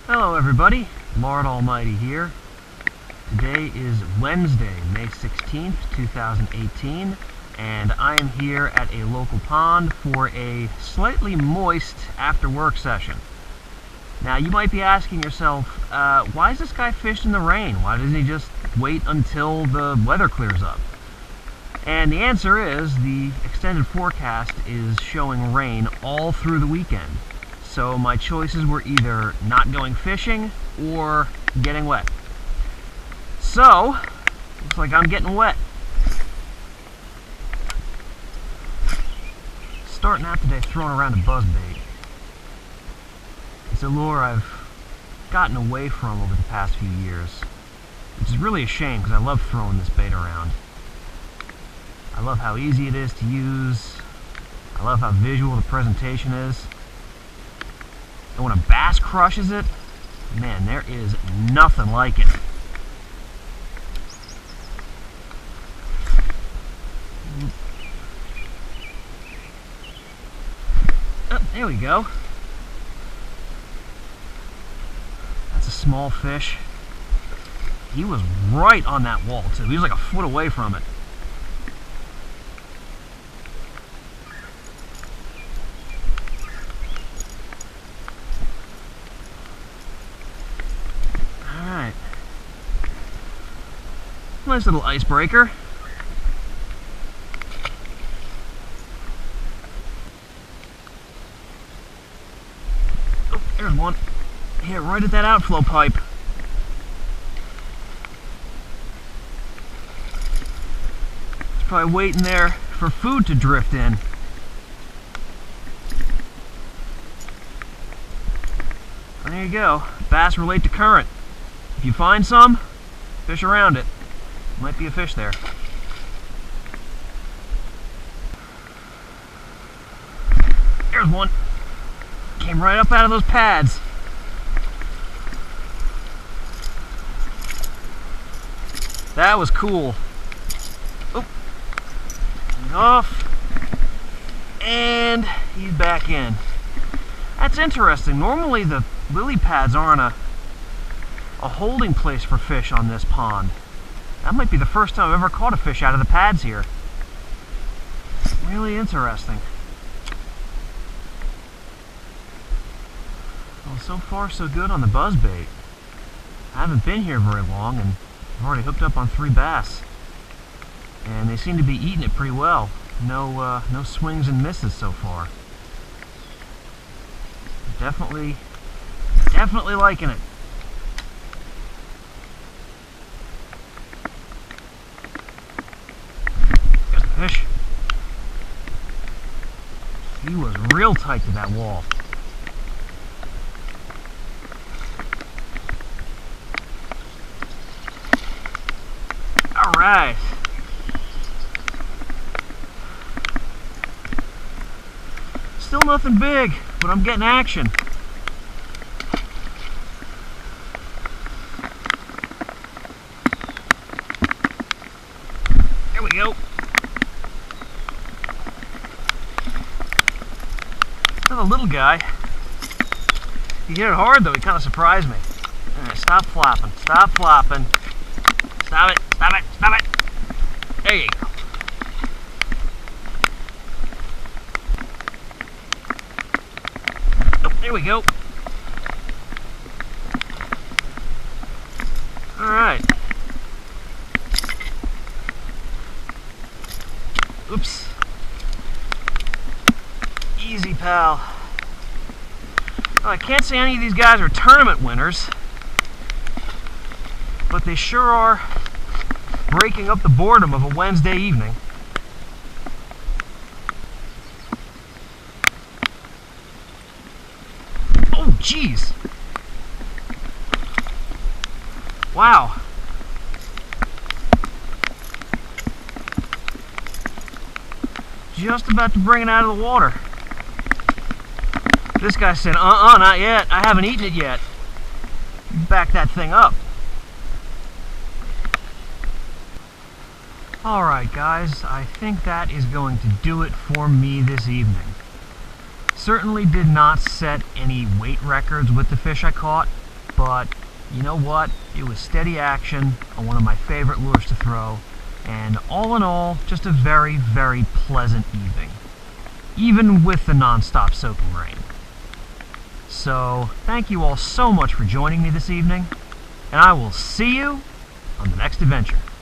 Hello everybody, Lord Almighty here. Today is Wednesday, May 16th, 2018, and I am here at a local pond for a slightly moist after-work session. Now you might be asking yourself, why is this guy fishing in the rain? Why doesn't he just wait until the weather clears up? And the answer is the extended forecast is showing rain all through the weekend. So my choices were either not going fishing or getting wet. So, looks like I'm getting wet. Starting out today throwing around a buzzbait. It's a lure I've gotten away from over the past few years, which is really a shame because I love throwing this bait around. I love how easy it is to use. I love how visual the presentation is. And when a bass crushes it, man, there is nothing like it. Oh, there we go. That's a small fish. He was right on that wall, too. He was like a foot away from it. Nice little icebreaker. Oh, there's one. Hit right at that outflow pipe. It's probably waiting there for food to drift in. There you go. Bass relate to current. If you find some, fish around it. Might be a fish there. There's one. Came right up out of those pads. That was cool. Oh. He's off. And he's back in. That's interesting. Normally the lily pads aren't a holding place for fish on this pond. That might be the first time I've ever caught a fish out of the pads here. Really interesting. Well, so far so good on the buzzbait. I haven't been here very long and I've already hooked up on 3 bass. And they seem to be eating it pretty well. No swings and misses so far. Definitely liking it. Fish. He was real tight to that wall. Alright. Still nothing big, but I'm getting action. There we go. A little guy. He hit it hard though, he kind of surprised me. Alright, stop flopping, stop flopping. Stop it, stop it, stop it. There you go. Oh, there we go. Alright. Oops. Easy, pal. Well, I can't say any of these guys are tournament winners, but they sure are breaking up the boredom of a Wednesday evening. Oh, jeez. Wow. Just about to bring it out of the water. This guy said, not yet. I haven't eaten it yet. Back that thing up. Alright guys, I think that is going to do it for me this evening. Certainly did not set any weight records with the fish I caught, but you know what? It was steady action on one of my favorite lures to throw, and all in all, just a very, very pleasant evening, even with the non-stop soaking rain. So, thank you all so much for joining me this evening, and I will see you on the next adventure.